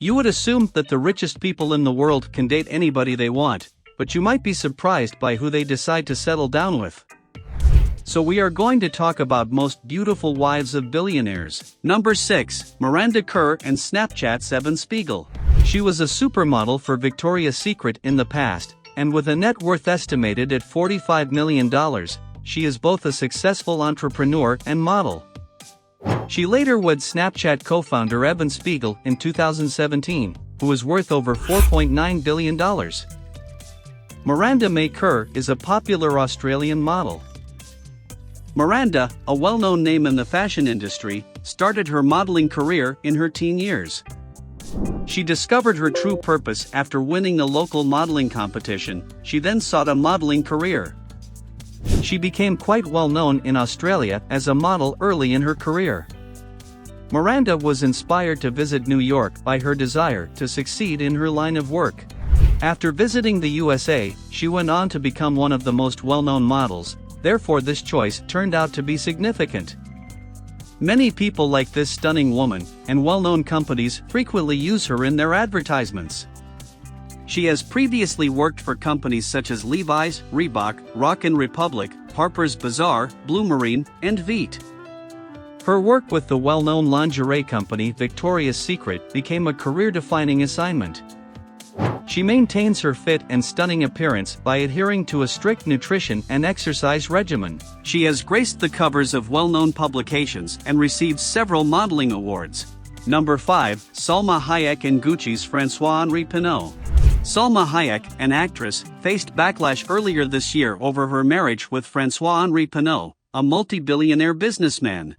You would assume that the richest people in the world can date anybody they want, but you might be surprised by who they decide to settle down with. So we are going to talk about most beautiful wives of billionaires. Number 6. Miranda Kerr and Snapchat's Evan Spiegel. She was a supermodel for Victoria's Secret in the past, and with a net worth estimated at $45 million, she is both a successful entrepreneur and model. She later wed Snapchat co-founder Evan Spiegel in 2017, who is worth over $4.9 billion. Miranda May Kerr is a popular Australian model. Miranda, a well-known name in the fashion industry, started her modeling career in her teen years. She discovered her true purpose after winning a local modeling competition. She then sought a modeling career. She became quite well known in Australia as a model early in her career. Miranda was inspired to visit New York by her desire to succeed in her line of work. After visiting the USA, she went on to become one of the most well-known models, therefore this choice turned out to be significant. Many people like this stunning woman, and well-known companies frequently use her in their advertisements. She has previously worked for companies such as Levi's, Reebok, Rock & Republic, Harper's Bazaar, Blue Marine, and Veet. Her work with the well-known lingerie company Victoria's Secret became a career-defining assignment. She maintains her fit and stunning appearance by adhering to a strict nutrition and exercise regimen. She has graced the covers of well-known publications and received several modeling awards. Number 5. Salma Hayek and Gucci's François-Henri Pinault. Salma Hayek, an actress, faced backlash earlier this year over her marriage with François-Henri Pinault, a multi-billionaire businessman.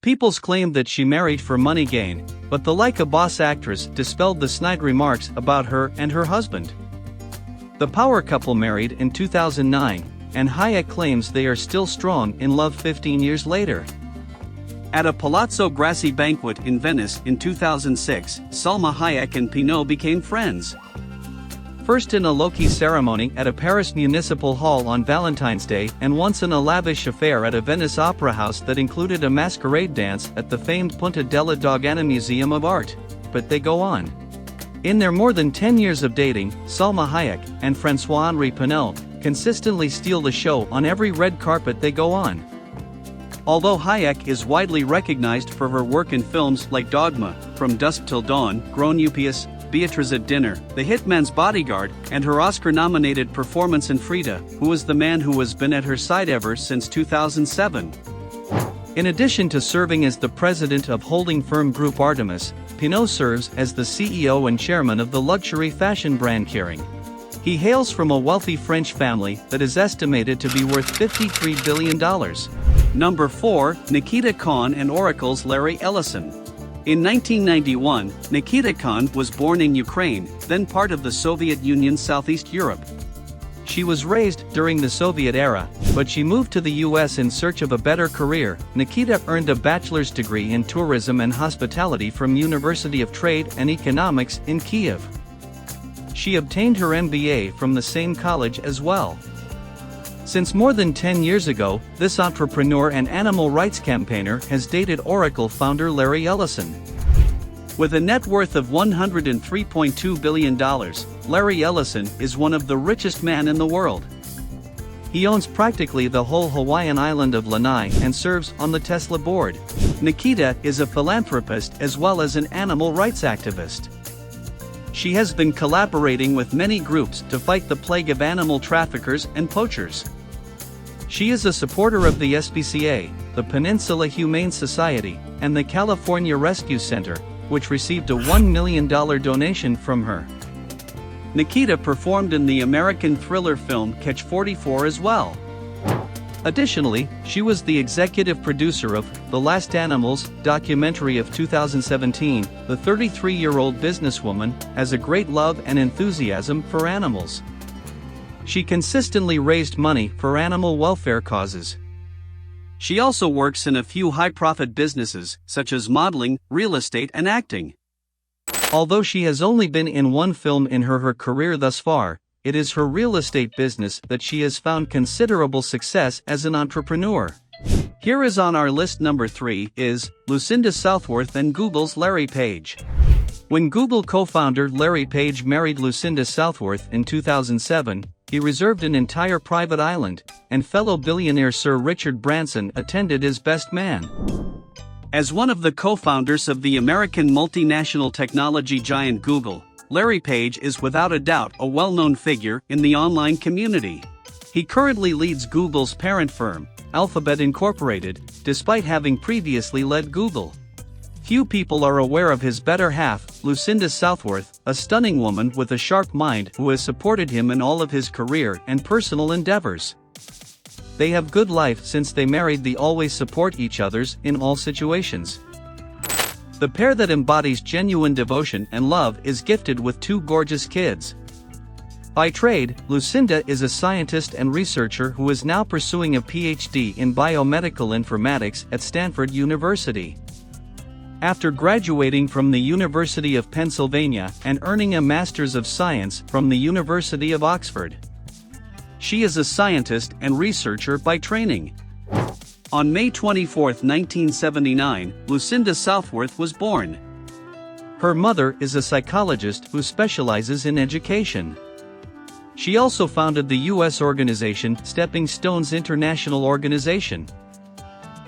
People's claimed that she married for money gain, but the Like a Boss actress dispelled the snide remarks about her and her husband. The power couple married in 2009, and Hayek claims they are still strong in love 15 years later. At a Palazzo Grassi banquet in Venice in 2006, Salma Hayek and Pinault became friends. First in a low-key ceremony at a Paris municipal hall on Valentine's Day, and once in a lavish affair at a Venice opera house that included a masquerade dance at the famed Punta della Dogana Museum of Art. But they go on. In their more than 10 years of dating, Salma Hayek and François-Henri Pinault consistently steal the show on every red carpet they go on. Although Hayek is widely recognized for her work in films like Dogma, From Dusk Till Dawn, Grown Upius, Beatrice at Dinner, The Hitman's Bodyguard, and her Oscar-nominated performance in Frida, Who is the Man Who Has Been at Her Side Ever Since 2007. In addition to serving as the president of holding firm Group Artemis, Pinault serves as the CEO and chairman of the luxury fashion brand Kering. He hails from a wealthy French family that is estimated to be worth $53 billion. Number 4. Nikita Khan and Oracle's Larry Ellison. In 1991, Nikita Khan was born in Ukraine, then part of the Soviet Union's Southeast Europe. She was raised during the Soviet era, but she moved to the US in search of a better career. Nikita earned a bachelor's degree in tourism and hospitality from University of Trade and Economics in Kyiv. She obtained her MBA from the same college as well. Since more than 10 years ago, this entrepreneur and animal rights campaigner has dated Oracle founder Larry Ellison. With a net worth of $103.2 billion, Larry Ellison is one of the richest men in the world. He owns practically the whole Hawaiian island of Lanai and serves on the Tesla board. Nikita is a philanthropist as well as an animal rights activist. She has been collaborating with many groups to fight the plague of animal traffickers and poachers. She is a supporter of the SPCA, the Peninsula Humane Society, and the California Rescue Center, which received a $1 million donation from her. Nikita performed in the American thriller film Catch 44 as well. Additionally, she was the executive producer of The Last Animals documentary of 2017. The 33-year-old businesswoman has a great love and enthusiasm for animals. She consistently raised money for animal welfare causes. She also works in a few high-profit businesses, such as modeling, real estate, and acting. Although she has only been in one film in her career thus far, it is her real estate business that she has found considerable success as an entrepreneur. Here is on our list. Number 3 is Lucinda Southworth and Google's Larry Page. When Google co-founder Larry Page married Lucinda Southworth in 2007, he reserved an entire private island, and fellow billionaire Sir Richard Branson attended as best man. As one of the co-founders of the American multinational technology giant Google, Larry Page is without a doubt a well-known figure in the online community. He currently leads Google's parent firm, Alphabet Incorporated, despite having previously led Google. Few people are aware of his better half, Lucinda Southworth, a stunning woman with a sharp mind who has supported him in all of his career and personal endeavors. They have good life since they married. They always support each other's in all situations. The pair that embodies genuine devotion and love is gifted with 2 gorgeous kids. By trade, Lucinda is a scientist and researcher who is now pursuing a PhD in biomedical informatics at Stanford University. After graduating from the University of Pennsylvania and earning a Master's of Science from the University of Oxford. She is a scientist and researcher by training. On May 24, 1979, Lucinda Southworth was born. Her mother is a psychologist who specializes in education. She also founded the U.S. organization Stepping Stones International Organization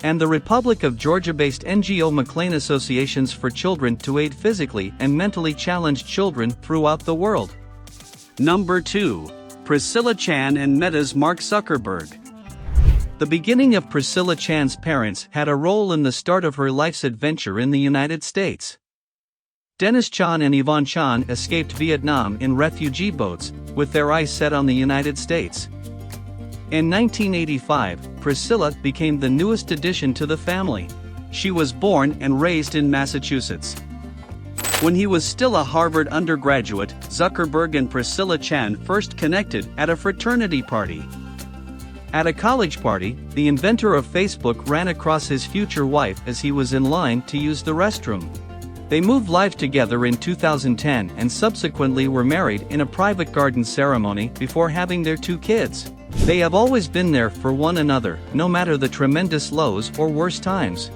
and the Republic of Georgia-based NGO McLean Associations for Children to aid physically and mentally challenged children throughout the world. Number 2. Priscilla Chan and Meta's Mark Zuckerberg. The beginning of Priscilla Chan's parents had a role in the start of her life's adventure in the United States. Dennis Chan and Yvonne Chan escaped Vietnam in refugee boats, with their eyes set on the United States. In 1985, Priscilla became the newest addition to the family. She was born and raised in Massachusetts. When he was still a Harvard undergraduate, Zuckerberg and Priscilla Chan first connected at a fraternity party. At a college party, the inventor of Facebook ran across his future wife as he was in line to use the restroom. They moved live together in 2010 and subsequently were married in a private garden ceremony before having their 2 kids. They have always been there for one another, no matter the tremendous lows or worst times.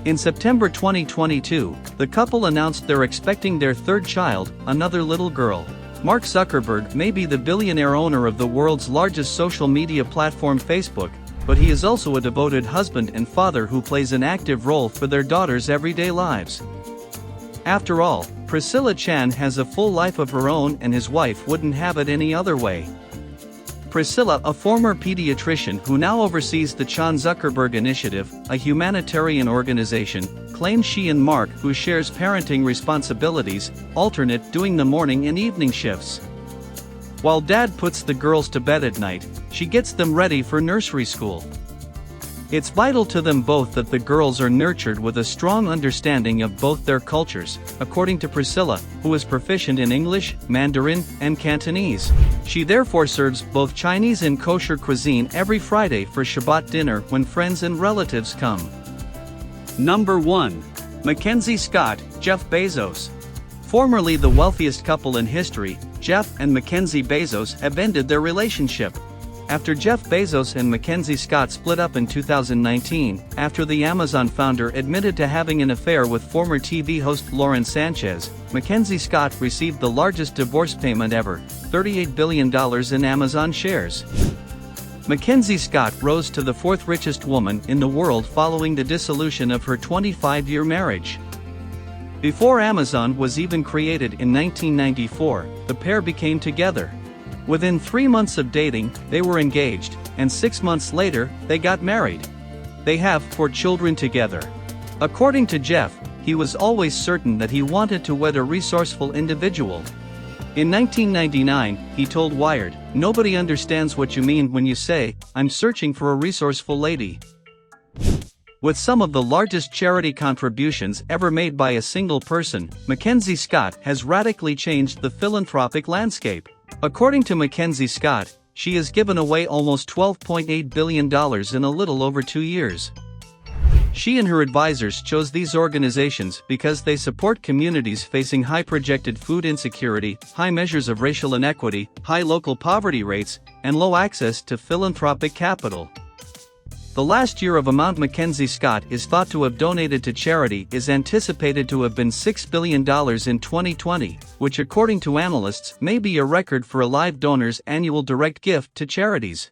In September 2022, the couple announced they're expecting their 3rd child, another little girl. Mark Zuckerberg may be the billionaire owner of the world's largest social media platform Facebook, but he is also a devoted husband and father who plays an active role for their daughters' everyday lives. After all, Priscilla Chan has a full life of her own and his wife wouldn't have it any other way. Priscilla, a former pediatrician who now oversees the Chan Zuckerberg Initiative, a humanitarian organization, claims she and Mark, who shares parenting responsibilities, alternate doing the morning and evening shifts. While Dad puts the girls to bed at night, she gets them ready for nursery school. It's vital to them both that the girls are nurtured with a strong understanding of both their cultures, according to Priscilla, who is proficient in English, Mandarin, and Cantonese. She therefore serves both Chinese and kosher cuisine every Friday for Shabbat dinner when friends and relatives come. Number 1. Mackenzie Scott, Jeff Bezos. Formerly the wealthiest couple in history, Jeff and Mackenzie Bezos have ended their relationship. After Jeff Bezos and Mackenzie Scott split up in 2019, after the Amazon founder admitted to having an affair with former TV host Lauren Sanchez, Mackenzie Scott received the largest divorce payment ever, $38 billion in Amazon shares. Mackenzie Scott rose to the 4th richest woman in the world following the dissolution of her 25-year marriage. Before Amazon was even created in 1994, the pair became together. Within 3 months of dating, they were engaged, and 6 months later, they got married. They have 4 children together. According to Jeff, he was always certain that he wanted to wed a resourceful individual. In 1999, he told Wired, "Nobody understands what you mean when you say, 'I'm searching for a resourceful lady.'" With some of the largest charity contributions ever made by a single person, Mackenzie Scott has radically changed the philanthropic landscape. According to Mackenzie Scott, she has given away almost $12.8 billion in a little over 2 years. She and her advisors chose these organizations because they support communities facing high projected food insecurity, high measures of racial inequity, high local poverty rates, and low access to philanthropic capital. The last year of amount Mackenzie Scott is thought to have donated to charity is anticipated to have been $6 billion in 2020, which according to analysts may be a record for a live donor's annual direct gift to charities.